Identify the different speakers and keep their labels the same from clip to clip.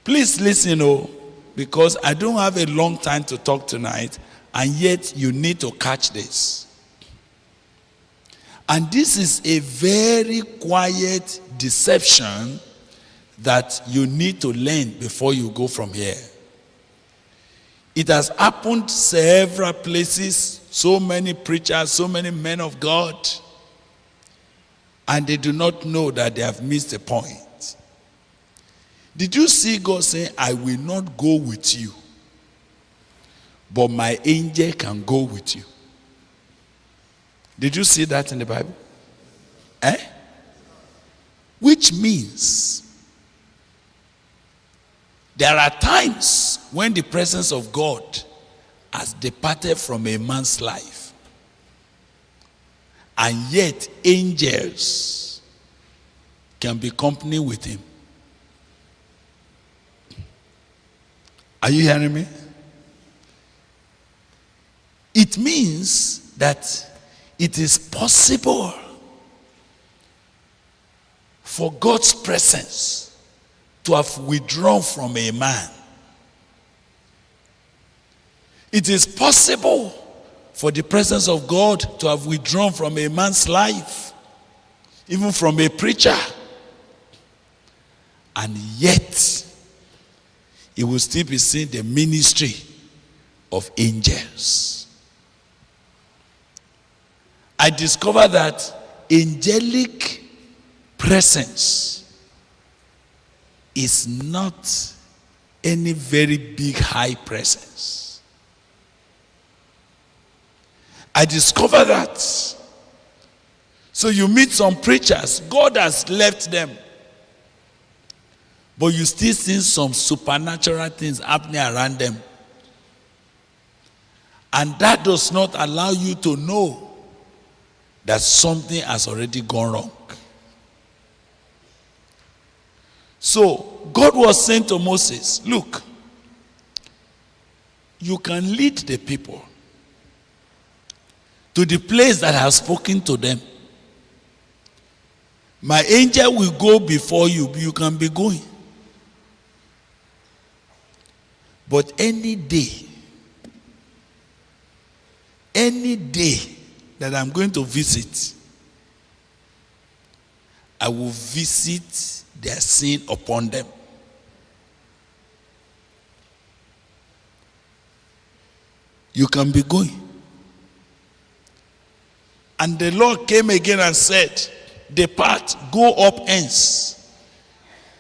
Speaker 1: Please listen, because I don't have a long time to talk tonight, and yet you need to catch this. And this is a very quiet deception that you need to learn before you go from here. It has happened several places, so many preachers, so many men of God, and they do not know that they have missed the point. Did you see God saying, I will not go with you, but my angel can go with you? Did you see that in the Bible? Which means there are times when the presence of God has departed from a man's life, and yet angels can be company with him. Are you hearing me? It means that it is possible for God's presence to have withdrawn from a man. It is possible for the presence of God to have withdrawn from a man's life, even from a preacher, and yet he will still be seeing the ministry of angels. I discovered that angelic presence is not any very big high presence. I discovered that. So you meet some preachers, God has left them, but you still see some supernatural things happening around them. And that does not allow you to know that something has already gone wrong. So God was saying to Moses, look, you can lead the people to the place that I have spoken to them. My angel will go before you, but you can be going. But any day that I'm going to visit, I will visit their sin upon them. You can be going. And the Lord came again and said, depart, go up hence,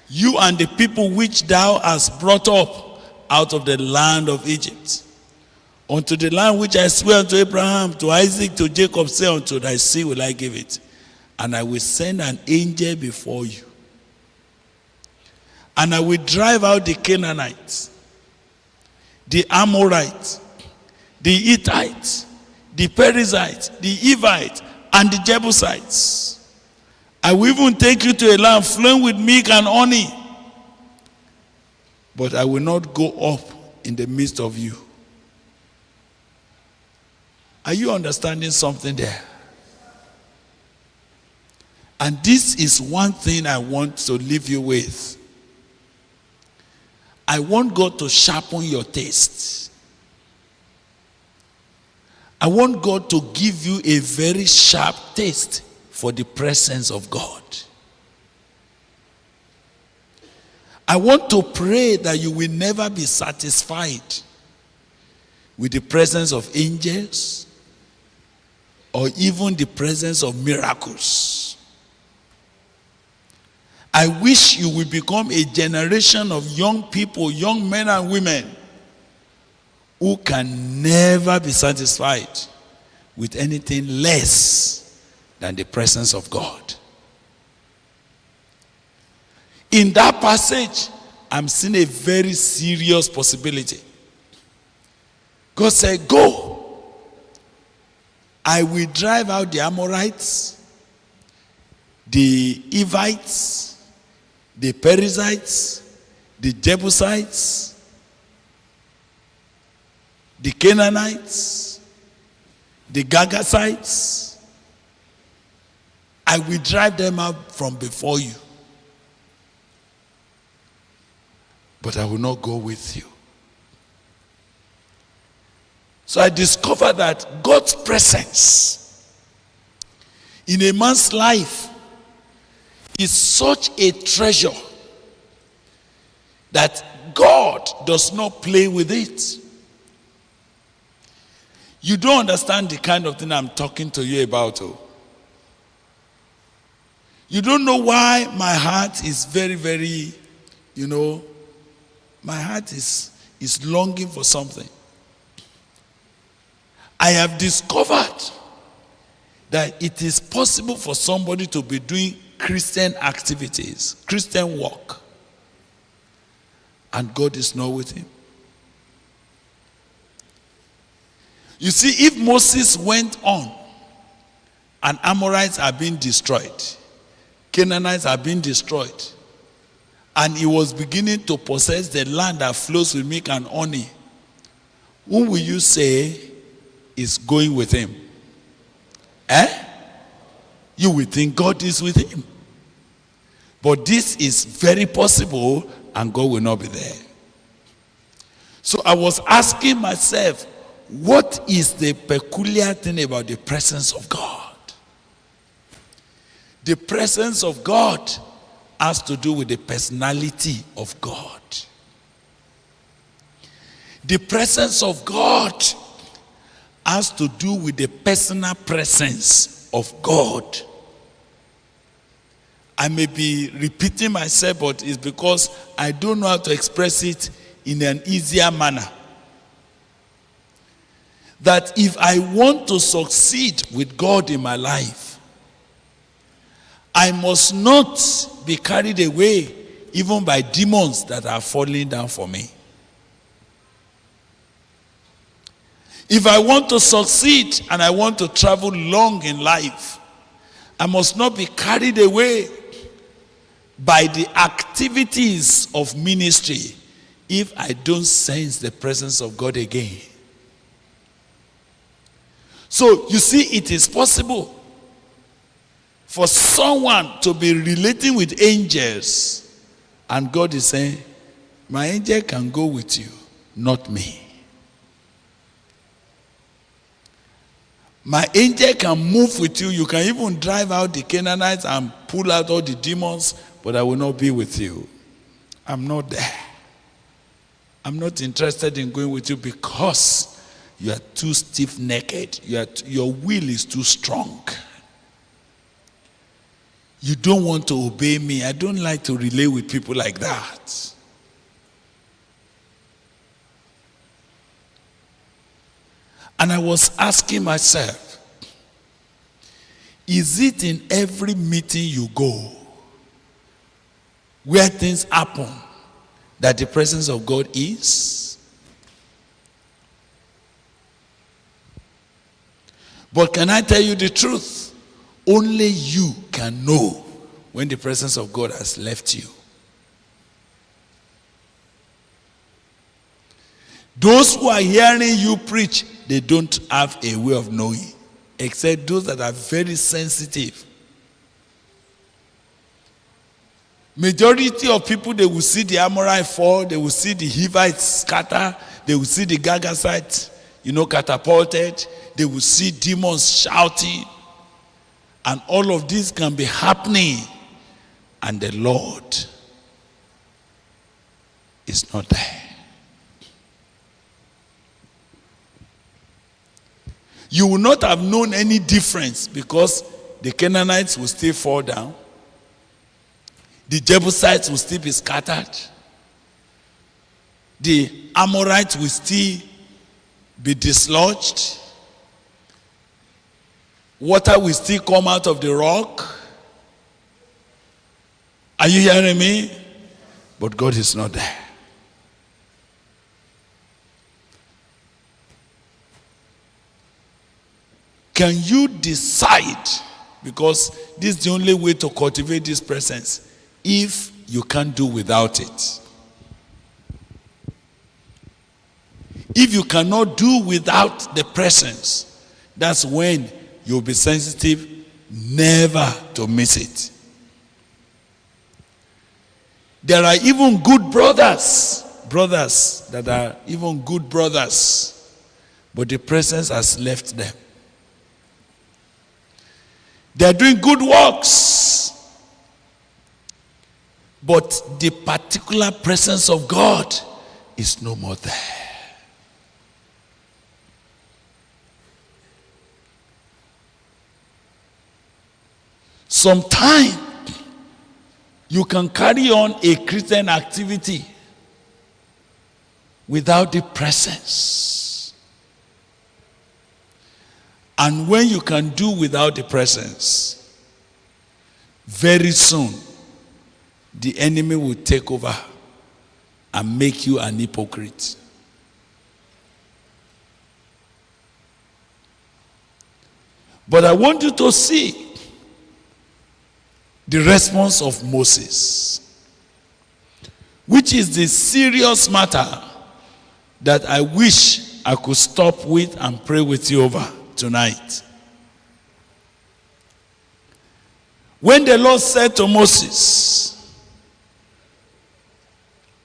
Speaker 1: you and the people which thou hast brought up out of the land of Egypt, unto the land which I swear unto Abraham, to Isaac, to Jacob, say, unto thy seed will I give it. And I will send an angel before you. And I will drive out the Canaanites, the Amorites, the Hittites, the Perizzites, the Hivites, and the Jebusites. I will even take you to a land flowing with milk and honey. But I will not go up in the midst of you. Are you understanding something there? And this is one thing I want to leave you with. I want God to sharpen your taste. I want God to give you a very sharp taste for the presence of God. I want to pray that you will never be satisfied with the presence of angels or even the presence of miracles. I wish you will become a generation of young people, young men and women, who can never be satisfied with anything less than the presence of God. In that passage, I'm seeing a very serious possibility. God said, go. I will drive out the Amorites, the Hivites, the Perizzites, the Jebusites, the Canaanites, the Girgashites. I will drive them out from before you. but I will not go with you. So I discovered that God's presence in a man's life is such a treasure that God does not play with it. You don't understand the kind of thing I'm talking to you about. Oh. You don't know why my heart is very, very, my heart is longing for something. I have discovered that it is possible for somebody to be doing Christian activities, Christian work, and God is not with him. You see, if Moses went on and Amorites are being destroyed, Canaanites are being destroyed, and he was beginning to possess the land that flows with milk and honey, who will you say is going with him? You will think God is with him. But this is very possible, and God will not be there. So I was asking myself, what is the peculiar thing about the presence of God? The presence of God has to do with the personality of God. The presence of God has to do with the personal presence of God. I may be repeating myself, but it's because I don't know how to express it in an easier manner. That if I want to succeed with God in my life, I must not be carried away even by demons that are falling down for me. If I want to succeed and I want to travel long in life, I must not be carried away by the activities of ministry if I don't sense the presence of God again. So you see, it is possible for someone to be relating with angels, and God is saying, my angel can go with you, not me. My angel can move with you. You can even drive out the Canaanites and pull out all the demons, but I will not be with you. I'm not there. I'm not interested in going with you because you are too stiff-necked. Your will is too strong. You don't want to obey me. I don't like to relate with people like that. And I was asking myself, is it in every meeting you go where things happen that the presence of God is? But can I tell you the truth? Only you can know when the presence of God has left you. Those who are hearing you preach, they don't have a way of knowing, except those that are very sensitive. Majority of people, they will see the Amorite fall, they will see the Hivites scatter, they will see the Gagasites, catapulted, they will see demons shouting, and all of this can be happening, and the Lord is not there. You will not have known any difference because the Canaanites will still fall down. The Jebusites will still be scattered. The Amorites will still be dislodged. Water will still come out of the rock. Are you hearing me? But God is not there. Can you decide, because this is the only way to cultivate this presence, if you can't do without it? If you cannot do without the presence, that's when you'll be sensitive never to miss it. There are even good brothers brothers that are even good brothers, but the presence has left them. They are doing good works, but the particular presence of God is no more there. Sometimes you can carry on a Christian activity without the presence. And when you can do without the presence, very soon the enemy will take over and make you an hypocrite. But I want you to see the response of Moses, which is the serious matter that I wish I could stop with and pray with you over tonight. When the Lord said to Moses,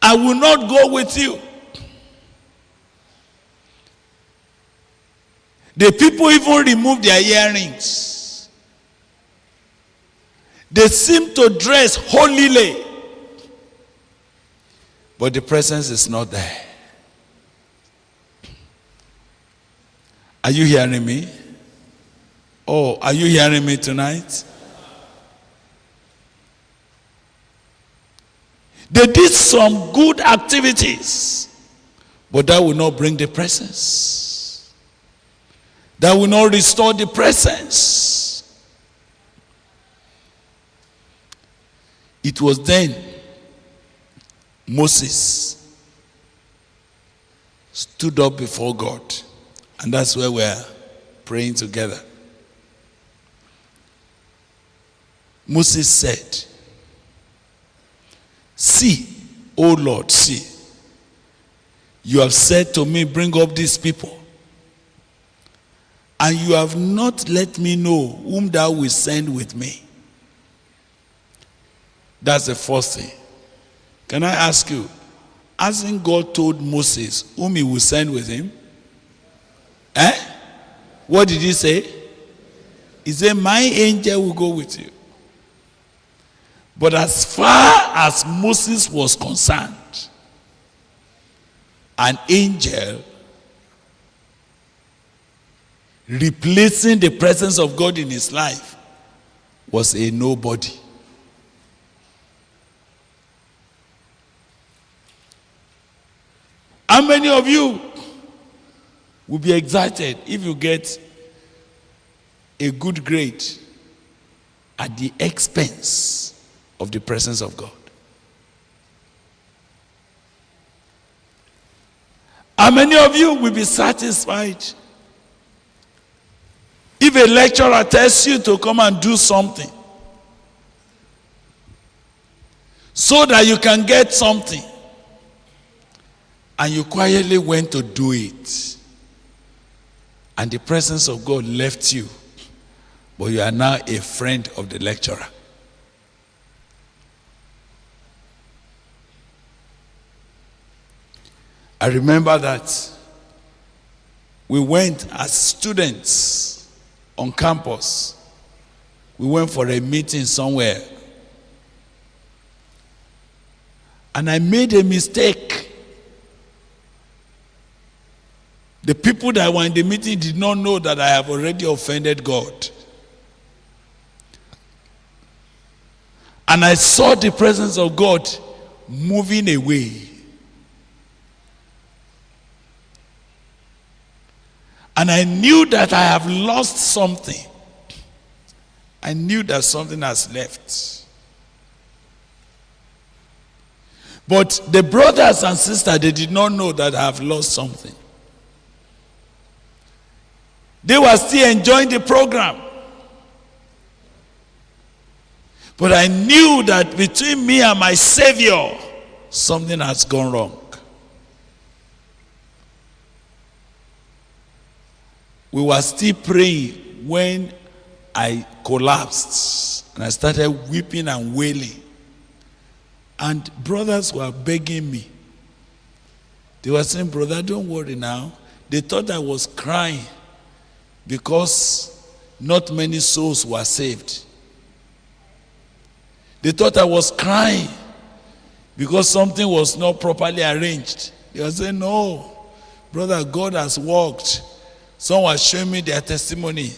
Speaker 1: I will not go with you. The people even removed their earrings. They seem to dress holily, but the presence is not there. Are you hearing me? Oh, are you hearing me tonight? They did some good activities, but that will not bring the presence. That will not restore the presence. It was then Moses stood up before God, and that's where we're praying together. Moses said, see, O Lord, see, you have said to me, bring up these people, and you have not let me know whom thou wilt send with me. That's the first thing. Can I ask you, hasn't God told Moses whom he will send with him? What did he say? He said, my angel will go with you. But as far as Moses was concerned, an angel replacing the presence of God in his life was a nobody. How many of you will be excited if you get a good grade at the expense of the presence of God? How many of you will be satisfied if a lecturer tells you to come and do something so that you can get something, and you quietly went to do it, and the presence of God left you, but you are now a friend of the lecturer? I remember that we went as students on campus. We went for a meeting somewhere, and I made a mistake. The people that were in the meeting did not know that I have already offended God. And I saw the presence of God moving away. And I knew that I have lost something. I knew that something has left. But the brothers and sisters, they did not know that I have lost something. They were still enjoying the program. But I knew that between me and my Savior, something has gone wrong. We were still praying when I collapsed and I started weeping and wailing. And brothers were begging me They were saying, brother, don't worry now. They thought I was crying because not many souls were saved. They thought I was crying because something was not properly arranged. They were saying, no, brother, God has worked. Someone was showing me their testimony.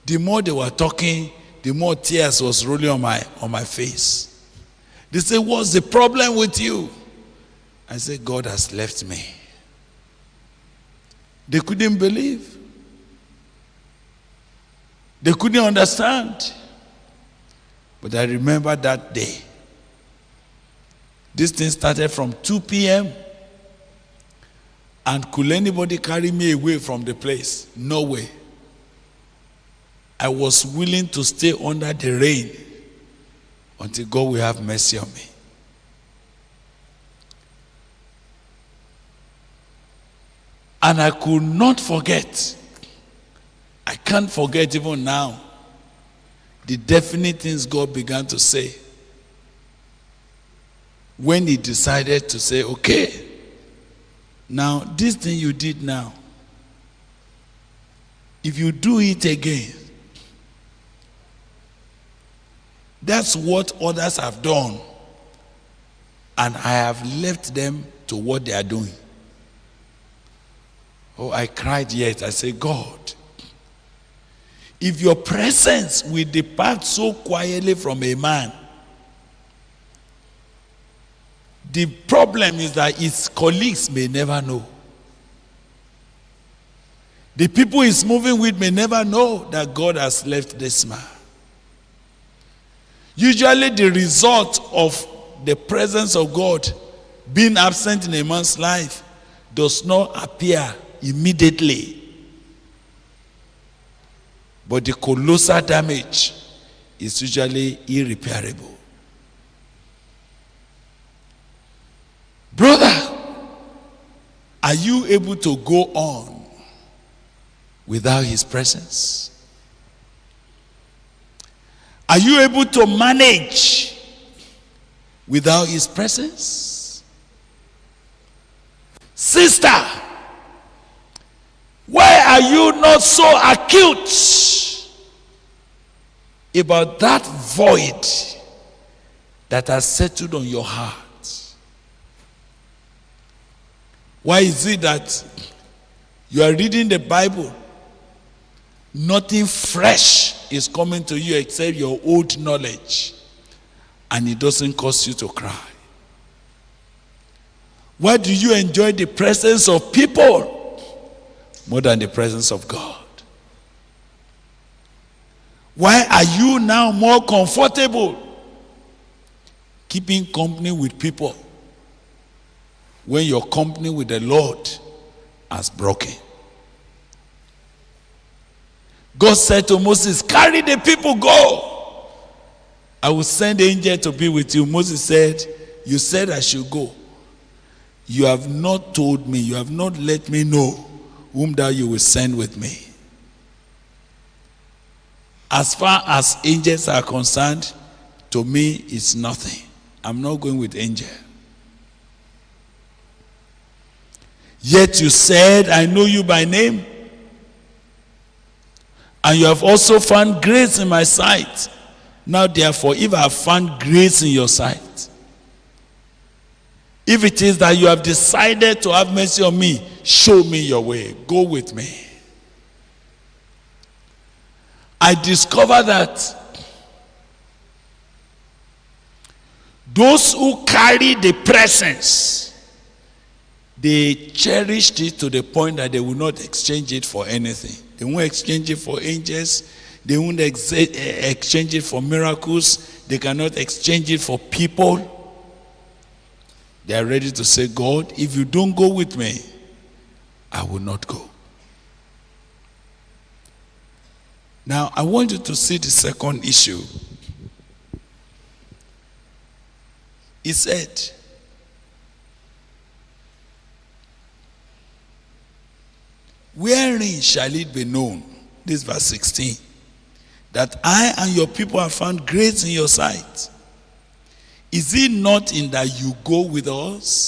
Speaker 1: The more they were talking, the more tears was rolling on my face. They said, what's the problem with you? I said, God has left me. They couldn't believe. They couldn't understand. But I remember that day. This thing started from 2 p.m. And could anybody carry me away from the place? No way. I was willing to stay under the rain until God will have mercy on me. And I could not forget. I can't forget even now the definite things God began to say when he decided to say, okay, now this thing you did now, if you do it again, that's what others have done, and I have left them to what they are doing. Oh, I cried yet. I said, God, if your presence will depart so quietly from a man, the problem is that his colleagues may never know. The people he's moving with may never know that God has left this man. Usually the result of the presence of God being absent in a man's life does not appear immediately. But the colossal damage is usually irreparable. Brother, are you able to go on without his presence? Are you able to manage without his presence? Sister, why are you not so acute about that void that has settled on your heart? Why is it that you are reading the Bible, nothing fresh is coming to you except your old knowledge, and it doesn't cause you to cry? Why do you enjoy the presence of people more than the presence of God? Why are you now more comfortable keeping company with people when your company with the Lord has broken? God said to Moses, carry the people, go. I will send the angel to be with you. Moses said, you said I should go. You have not told me, you have not let me know whom thou you will send with me. As far as angels are concerned, to me it's nothing. I'm not going with angel. Yet you said, I know you by name, and you have also found grace in my sight. Now therefore, if I have found grace in your sight, if it is that you have decided to have mercy on me, show me your way. Go with me. I discover that those who carry the presence, they cherished it to the point that they will not exchange it for anything. They won't exchange it for angels. They won't exchange it for miracles. They cannot exchange it for people. They are ready to say, God, if you don't go with me, I will not go. Now, I want you to see the second issue. He said, wherein shall it be known, this verse 16, that I and your people have found grace in your sight? Is it not in that you go with us?